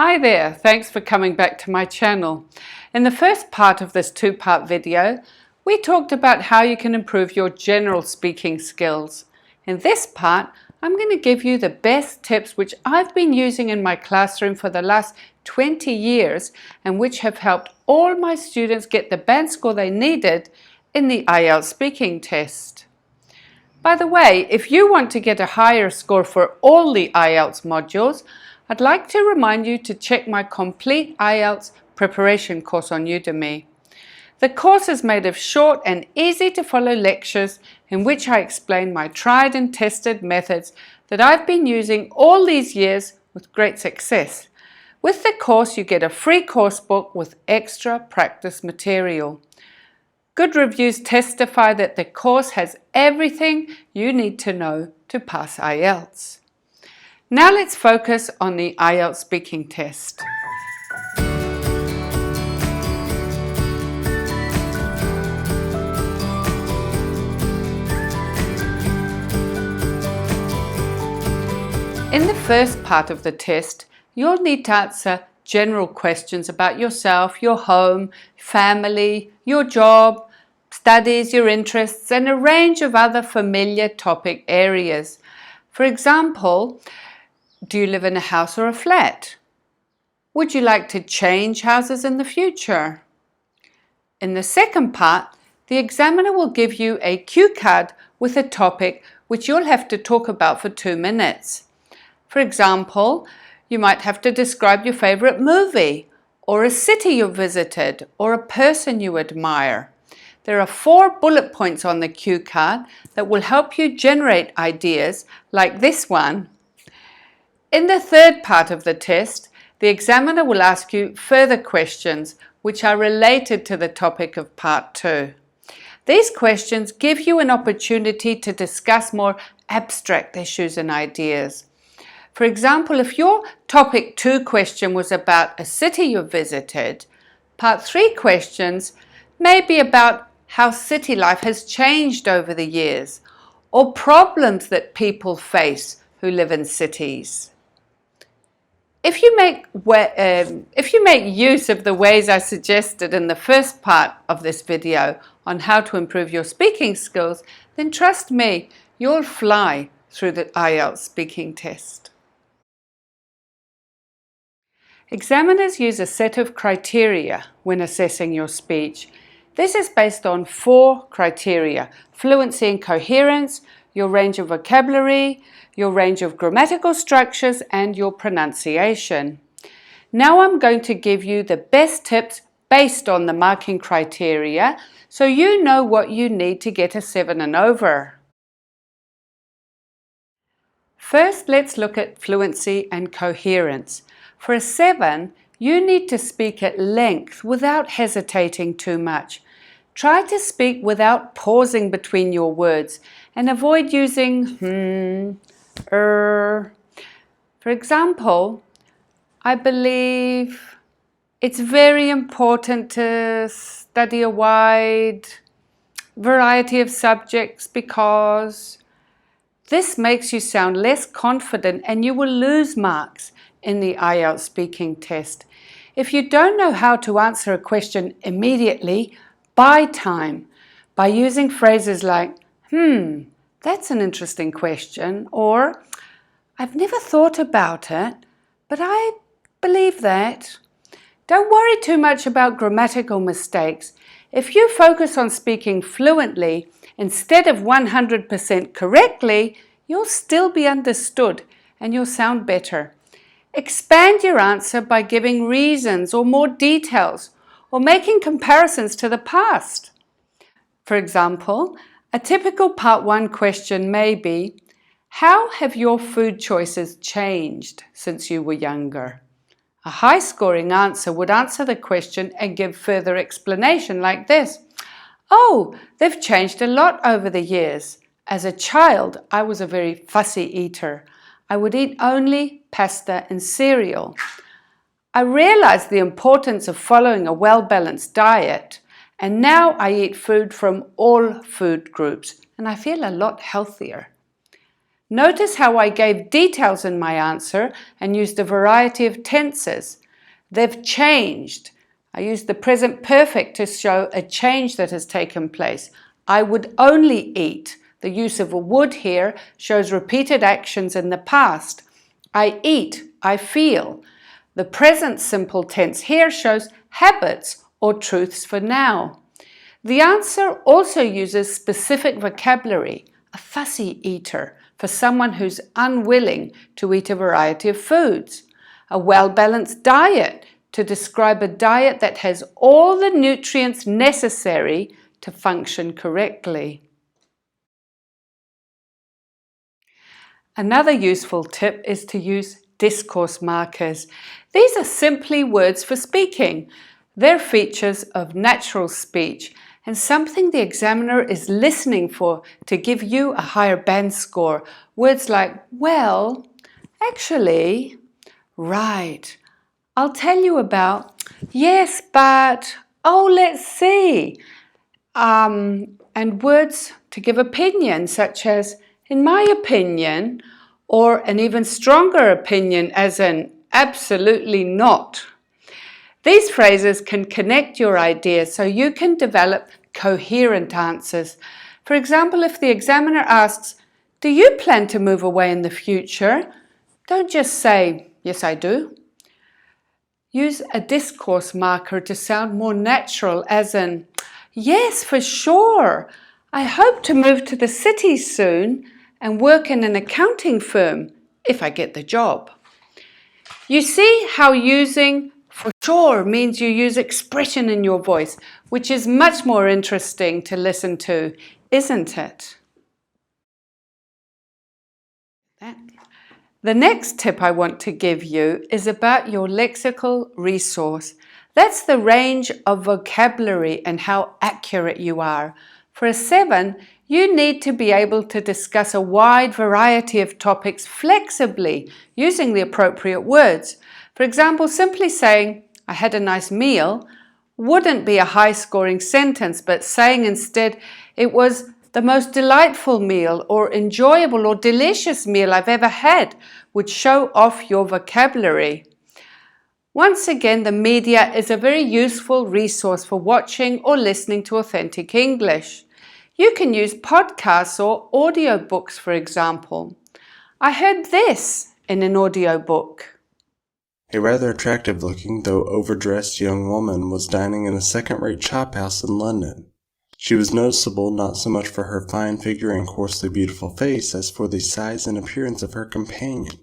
Hi there, thanks for coming back to my channel. In the first part of this two-part video, we talked about how you can improve your general speaking skills. In this part, I'm going to give you the best tips which I've been using in my classroom for the last 20 years and which have helped all my students get the band score they needed in the IELTS speaking test. By the way, if you want to get a higher score for all the IELTS modules, I'd like to remind you to check my complete IELTS preparation course on Udemy. The course is made of short and easy to follow lectures in which I explain my tried and tested methods that I've been using all these years with great success. With the course, you get a free course book with extra practice material. Good reviews testify that the course has everything you need to know to pass IELTS. Now let's focus on the IELTS speaking test. In the first part of the test, you'll need to answer general questions about yourself, your home, family, your job, studies, your interests, and a range of other familiar topic areas. For example, do you live in a house or a flat? Would you like to change houses in the future? In the second part, the examiner will give you a cue card with a topic which you'll have to talk about for 2 minutes. For example, you might have to describe your favorite movie, or a city you visited, or a person you admire. There are 4 bullet points on the cue card that will help you generate ideas like this one. In the third part of the test, the examiner will ask you further questions which are related to the topic of part 2. These questions give you an opportunity to discuss more abstract issues and ideas. For example, if your topic 2 question was about a city you visited, part 3 questions may be about how city life has changed over the years, or problems that people face who live in cities. If you make use of the ways I suggested in the first part of this video on how to improve your speaking skills, then trust me, you'll fly through the IELTS speaking test. Examiners use a set of criteria when assessing your speech. This is based on 4 criteria: fluency and coherence, your range of vocabulary, your range of grammatical structures, and your pronunciation. Now I'm going to give you the best tips based on the marking criteria so you know what you need to get a 7 and over. First, let's look at fluency and coherence. For a 7, you need to speak at length without hesitating too much. Try to speak without pausing between your words and avoid using For example, I believe it's very important to study a wide variety of subjects because this makes you sound less confident and you will lose marks in the IELTS speaking test. If you don't know how to answer a question immediately, buy time by using phrases like, that's an interesting question, or I've never thought about it, but I believe that. Don't worry too much about grammatical mistakes. If you focus on speaking fluently instead of 100% correctly, you'll still be understood and you'll sound better. Expand your answer by giving reasons or more details or making comparisons to the past. For example, a typical part 1 question may be, how have your food choices changed since you were younger? A high-scoring answer would answer the question and give further explanation like this. Oh, they've changed a lot over the years. As a child, I was a very fussy eater. I would eat only pasta and cereal. I realized the importance of following a well-balanced diet, and now I eat food from all food groups, and I feel a lot healthier. Notice how I gave details in my answer and used a variety of tenses. They've changed. I used the present perfect to show a change that has taken place. I would only eat. The use of a would here shows repeated actions in the past. I eat, I feel. The present simple tense here shows habits or truths for now. The answer also uses specific vocabulary, a fussy eater, for someone who's unwilling to eat a variety of foods. A well-balanced diet, to describe a diet that has all the nutrients necessary to function correctly. Another useful tip is to use discourse markers. These are simply words for speaking. They're features of natural speech and something the examiner is listening for to give you a higher band score. Words like, well, actually, right, I'll tell you about, yes, but, oh, let's see. And words to give opinion, such as, in my opinion, or an even stronger opinion, as in, absolutely not. These phrases can connect your ideas so you can develop coherent answers. For example, if the examiner asks, do you plan to move away in the future? Don't just say, yes, I do. Use a discourse marker to sound more natural, as in, yes, for sure. I hope to move to the city soon and work in an accounting firm if I get the job. You see how using for sure means you use expression in your voice, which is much more interesting to listen to, isn't it? The next tip I want to give you is about your lexical resource. That's the range of vocabulary and how accurate you are. For a 7, you need to be able to discuss a wide variety of topics flexibly using the appropriate words. For example, simply saying, I had a nice meal, wouldn't be a high-scoring sentence, but saying instead, it was the most delightful meal or enjoyable or delicious meal I've ever had would show off your vocabulary. Once again, the media is a very useful resource for watching or listening to authentic English. You can use podcasts or audiobooks, for example. I heard this in an audiobook. A rather attractive-looking, though overdressed young woman was dining in a second-rate chop-house in London. She was noticeable not so much for her fine figure and coarsely beautiful face as for the size and appearance of her companion,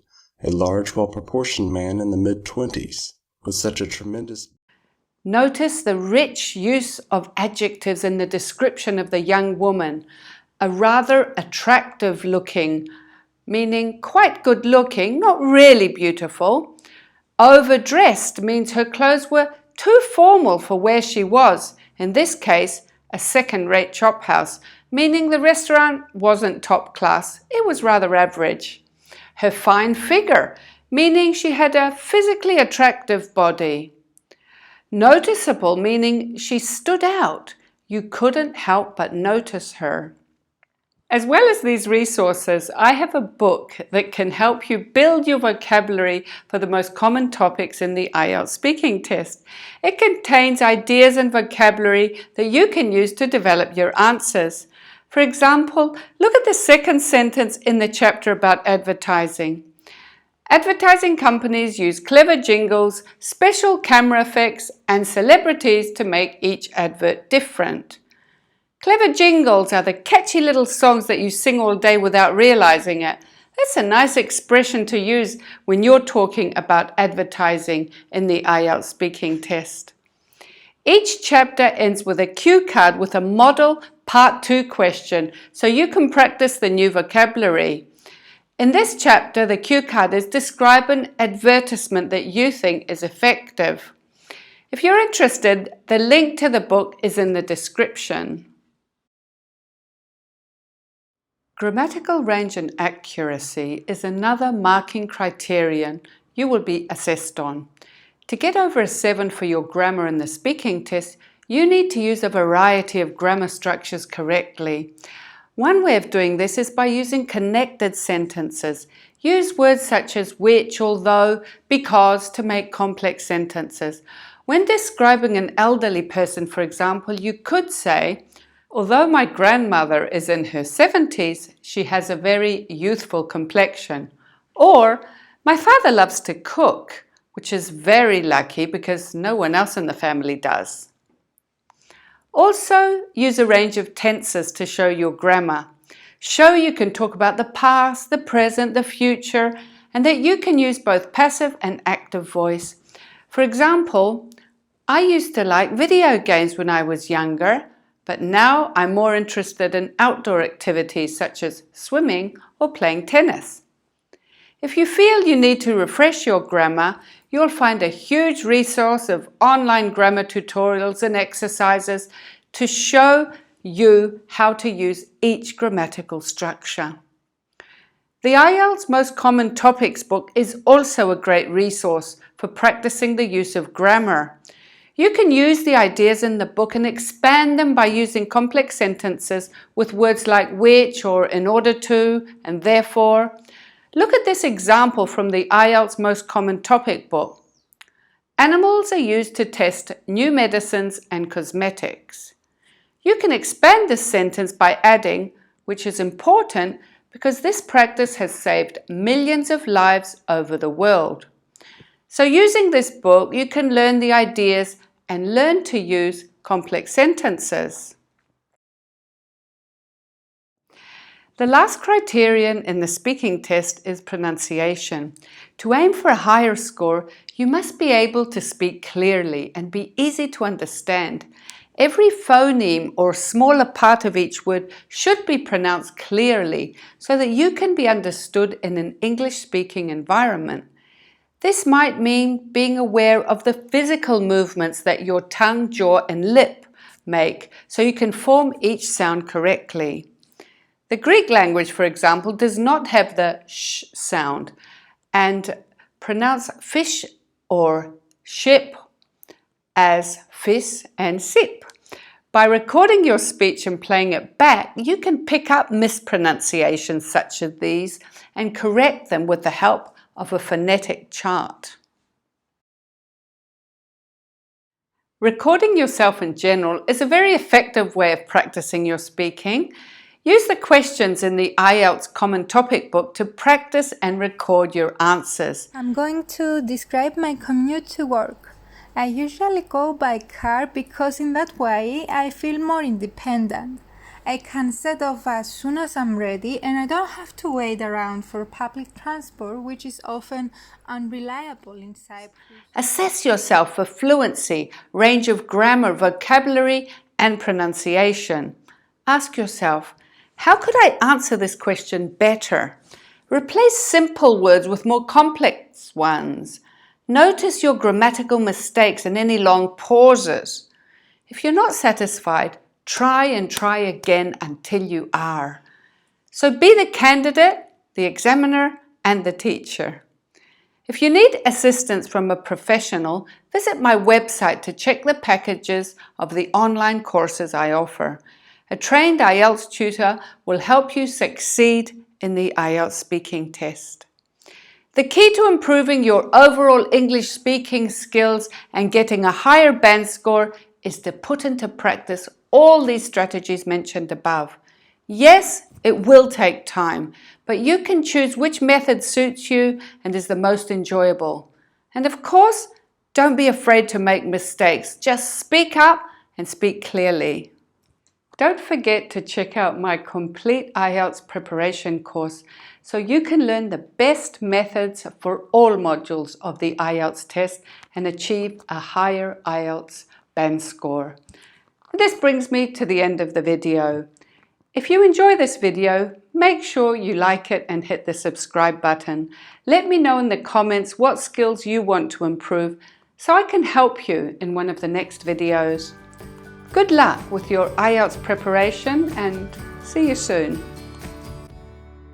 a large, well-proportioned man in the mid-20s, with such a tremendous... Notice the rich use of adjectives in the description of the young woman. A rather attractive looking, meaning quite good looking, not really beautiful. Overdressed means her clothes were too formal for where she was. In this case, a second-rate chop house, meaning the restaurant wasn't top class, it was rather average. Her fine figure, meaning she had a physically attractive body. Noticeable, meaning she stood out. You couldn't help but notice her. As well as these resources, I have a book that can help you build your vocabulary for the most common topics in the IELTS speaking test. It contains ideas and vocabulary that you can use to develop your answers. For example, look at the second sentence in the chapter about advertising. Advertising companies use clever jingles, special camera effects, and celebrities to make each advert different. Clever jingles are the catchy little songs that you sing all day without realizing it. That's a nice expression to use when you're talking about advertising in the IELTS speaking test. Each chapter ends with a cue card with a model part 2 question, so you can practice the new vocabulary. In this chapter, the cue card is describe an advertisement that you think is effective. If you're interested, the link to the book is in the description. Grammatical range and accuracy is another marking criterion you will be assessed on. To get over a 7 for your grammar in the speaking test, you need to use a variety of grammar structures correctly. One way of doing this is by using connected sentences. Use words such as which, although, because to make complex sentences. When describing an elderly person, for example, you could say, although my grandmother is in her 70s, she has a very youthful complexion. Or, my father loves to cook, which is very lucky because no one else in the family does. Also, use a range of tenses to show your grammar. Show you can talk about the past, the present, the future, and that you can use both passive and active voice. For example, I used to like video games when I was younger, but now I'm more interested in outdoor activities such as swimming or playing tennis. If you feel you need to refresh your grammar, you'll find a huge resource of online grammar tutorials and exercises to show you how to use each grammatical structure. The IELTS Most Common Topics book is also a great resource for practicing the use of grammar. You can use the ideas in the book and expand them by using complex sentences with words like which or in order to and therefore. Look at this example from the IELTS Most Common Topic book. Animals are used to test new medicines and cosmetics. You can expand this sentence by adding, which is important because this practice has saved millions of lives over the world. So using this book, you can learn the ideas and learn to use complex sentences. The last criterion in the speaking test is pronunciation. To aim for a higher score, you must be able to speak clearly and be easy to understand. Every phoneme or smaller part of each word should be pronounced clearly so that you can be understood in an English-speaking environment. This might mean being aware of the physical movements that your tongue, jaw, and lip make so you can form each sound correctly. The Greek language, for example, does not have the sh sound and pronounce fish or ship as fis and sip. By recording your speech and playing it back, you can pick up mispronunciations such as these and correct them with the help of a phonetic chart. Recording yourself in general is a very effective way of practicing your speaking. Use the questions in the IELTS Common Topic book to practice and record your answers. I'm going to describe my commute to work. I usually go by car because in that way I feel more independent. I can set off as soon as I'm ready and I don't have to wait around for public transport, which is often unreliable in Cyprus. Assess yourself for fluency, range of grammar, vocabulary, and pronunciation. Ask yourself, how could I answer this question better? Replace simple words with more complex ones. Notice your grammatical mistakes and any long pauses. If you're not satisfied, try and try again until you are. So be the candidate, the examiner, and the teacher. If you need assistance from a professional, visit my website to check the packages of the online courses I offer. A trained IELTS tutor will help you succeed in the IELTS speaking test. The key to improving your overall English speaking skills and getting a higher band score is to put into practice all these strategies mentioned above. Yes, it will take time, but you can choose which method suits you and is the most enjoyable. And of course, don't be afraid to make mistakes. Just speak up and speak clearly. Don't forget to check out my complete IELTS preparation course so you can learn the best methods for all modules of the IELTS test and achieve a higher IELTS band score. This brings me to the end of the video. If you enjoy this video, make sure you like it and hit the subscribe button. Let me know in the comments what skills you want to improve so I can help you in one of the next videos. Good luck with your IELTS preparation and see you soon.